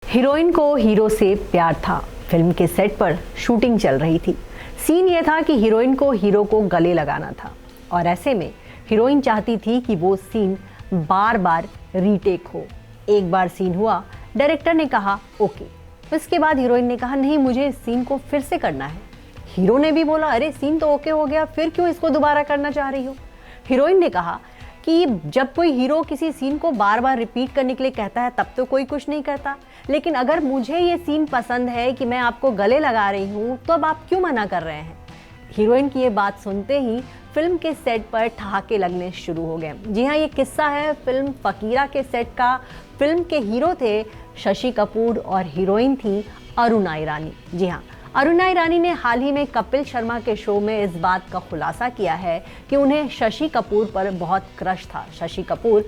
Heroine को hero से प्यार था। फिल्म के सेट पर शूटिंग चल रही थी। सीन ये था कि हीरोइन को हीरो को गले लगाना था और ऐसे में हीरोइन चाहती थी कि वो सीन बार बार रीटेक हो। एक बार सीन हुआ, डायरेक्टर ने कहा ओके। इसके बाद हीरोइन ने कहा नहीं, मुझे इस सीन को फिर से करना है। हीरो ने भी बोला अरे सीन तो ओके हो गया, फिर क्यों इसको दोबारा करना चाह रही हो। हीरोइन ने कहा कि जब कोई हीरो किसी सीन को बार बार रिपीट करने के लिए कहता है तब तो कोई कुछ नहीं करता, लेकिन अगर मुझे ये सीन पसंद है कि मैं आपको गले लगा रही हूँ तो अब आप क्यों मना कर रहे हैं। हीरोइन की ये बात सुनते ही फिल्म के सेट पर ठहाके लगने शुरू हो गए। जी हाँ, ये किस्सा है फिल्म फकीरा के सेट का। फिल्म के हीरो थे शशि कपूर और हीरोइन थी अरुणा ईरानी। जी हाँ, अरुणा ईरानी ने हाल ही में कपिल शर्मा के शो में इस बात का खुलासा किया है कि उन्हें शशि कपूर पर बहुत क्रश था। शशि कपूर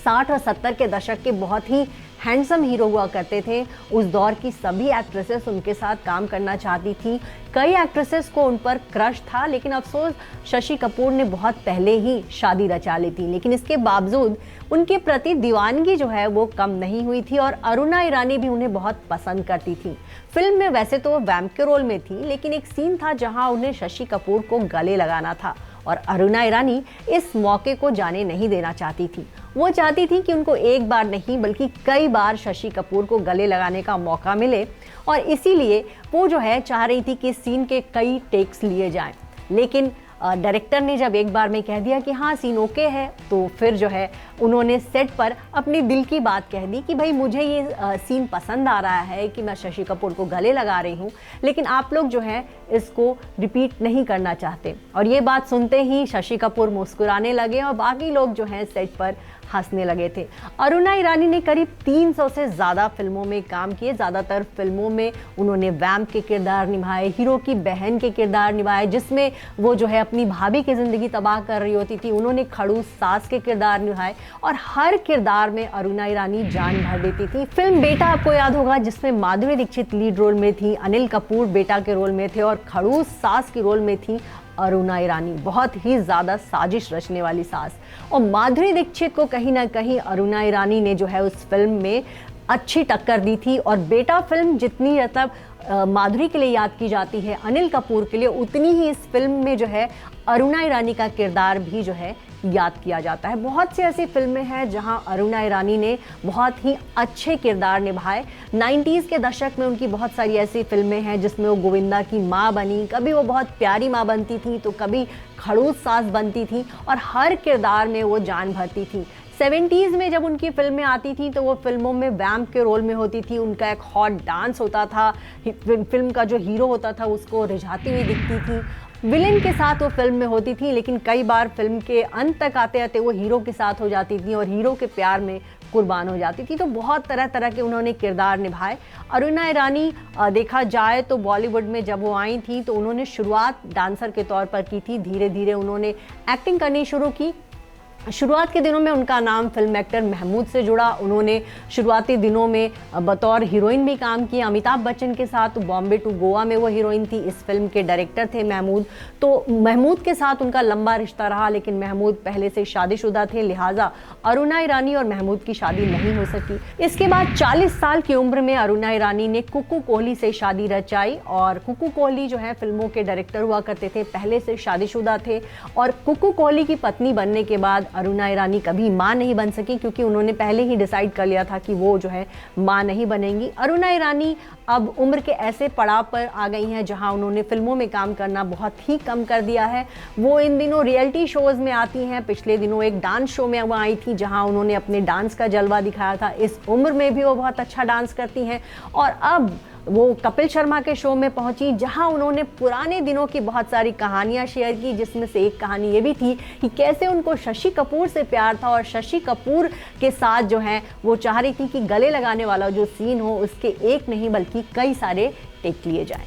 60 और 70 के दशक के बहुत ही हैंडसम हीरो हुआ करते थे। उस दौर की सभी एक्ट्रेसेस उनके साथ काम करना चाहती थी। कई एक्ट्रेसेस को उन पर क्रश था, लेकिन अफसोस शशि कपूर ने बहुत पहले ही शादी रचा ली थी। लेकिन इसके बावजूद उनके प्रति दीवानगी जो है वो कम नहीं हुई थी और अरुणा ईरानी भी उन्हें बहुत पसंद करती थी। फिल्म में वैसे तो वो वैम्प के रोल में थी, लेकिन एक सीन था जहां उन्हें शशि कपूर को गले लगाना था और अरुणा ईरानी इस मौके को जाने नहीं देना चाहती थी। वो चाहती थी कि उनको एक बार नहीं बल्कि कई बार शशि कपूर को गले लगाने का मौका मिले और इसीलिए वो जो है चाह रही थी कि सीन के कई टेक्स लिए जाएं। लेकिन डायरेक्टर ने जब एक बार में कह दिया कि हाँ सीन ओके है, तो फिर जो है उन्होंने सेट पर अपनी दिल की बात कह दी कि भाई मुझे ये सीन पसंद आ रहा है कि मैं शशि कपूर को गले लगा रही हूँ, लेकिन आप लोग जो है इसको रिपीट नहीं करना चाहते। और ये बात सुनते ही शशि कपूर मुस्कुराने लगे और बाकी लोग जो हैं सेट पर हंसने लगे थे। अरुणा ईरानी ने करीब 300 से ज़्यादा फिल्मों में काम किए। ज़्यादातर फिल्मों में उन्होंने वैम्प के किरदार निभाए, हीरो की बहन के किरदार निभाए जिसमें वो जो है अपनी भाभी की ज़िंदगी तबाह कर रही होती थी। उन्होंने खड़ूस सास के किरदार निभाए और हर किरदार में अरुणा ईरानी जान भर देती थी। फिल्म बेटा आपको याद होगा जिसमें माधुरी दीक्षित लीड रोल में थी, अनिल कपूर बेटा के रोल में थे और खड़ूस सास के रोल में थी अरुणा ईरानी। बहुत ही ज़्यादा साजिश रचने वाली सास। और माधुरी दीक्षित को कहीं ना कहीं अरुणा ईरानी ने जो है उस फिल्म में अच्छी टक्कर दी थी। और बेटा फिल्म जितनी मतलब माधुरी के लिए याद की जाती है अनिल कपूर के लिए, उतनी ही इस फिल्म में जो है अरुणा ईरानी का किरदार भी जो है याद किया जाता है। बहुत सी ऐसी फिल्में हैं जहां अरुणा ईरानी ने बहुत ही अच्छे किरदार निभाए। 90s के दशक में उनकी बहुत सारी ऐसी फिल्में हैं जिसमें वो गोविंदा की माँ बनी, कभी वो बहुत प्यारी माँ बनती थी तो कभी खड़ूस सास बनती थी और हर किरदार में वो जान भरती थी। 70s में जब उनकी फिल्में आती थी तो वो फिल्मों में वैम्प के रोल में होती थी। उनका एक हॉट डांस होता था, फिल्म का जो हीरो होता था उसको रिझाती हुई दिखती थी। विलेन के साथ वो फिल्म में होती थी, लेकिन कई बार फिल्म के अंत तक आते आते वो हीरो के साथ हो जाती थी और हीरो के प्यार में कुर्बान हो जाती थी। तो बहुत तरह तरह के उन्होंने किरदार निभाए। अरुणा ईरानी देखा जाए तो बॉलीवुड में जब वो आई थी तो उन्होंने शुरुआत डांसर के तौर पर की थी। धीरे धीरे उन्होंने एक्टिंग करनी शुरू की। शुरुआत के दिनों में उनका नाम फिल्म एक्टर महमूद से जुड़ा। उन्होंने शुरुआती दिनों में बतौर हीरोइन भी काम किया अमिताभ बच्चन के साथ। बॉम्बे टू गोवा में वो हीरोइन थी। इस फिल्म के डायरेक्टर थे महमूद। तो महमूद के साथ उनका लंबा रिश्ता रहा, लेकिन महमूद पहले से शादीशुदा थे, लिहाजा अरुणा ईरानी और महमूद की शादी नहीं हो सकी। इसके बाद 40 साल की उम्र में अरुणा ईरानी ने कुकू कोहली से शादी रचाई और कुकू कोहली जो है फिल्मों के डायरेक्टर हुआ करते थे, पहले से शादीशुदा थे। और कुकू कोहली की पत्नी बनने के बाद अरुणा ईरानी कभी मां नहीं बन सकी, क्योंकि उन्होंने पहले ही डिसाइड कर लिया था कि वो जो है मां नहीं बनेंगी। अरुणा ईरानी अब उम्र के ऐसे पड़ाव पर आ गई हैं जहां उन्होंने फिल्मों में काम करना बहुत ही कम कर दिया है। वो इन दिनों रियलिटी शोज में आती हैं। पिछले दिनों एक डांस शो में वो आई थी जहां उन्होंने अपने डांस का जलवा दिखाया था। इस उम्र में भी वो बहुत अच्छा डांस करती हैं। और अब वो कपिल शर्मा के शो में पहुंची जहां उन्होंने पुराने दिनों की बहुत सारी कहानियां शेयर की, जिसमें से एक कहानी ये भी थी कि कैसे उनको शशि कपूर से प्यार था और शशि कपूर के साथ जो है वो चाह रही थी कि गले लगाने वाला जो सीन हो उसके एक नहीं बल्कि कई सारे टेक लिए जाएं।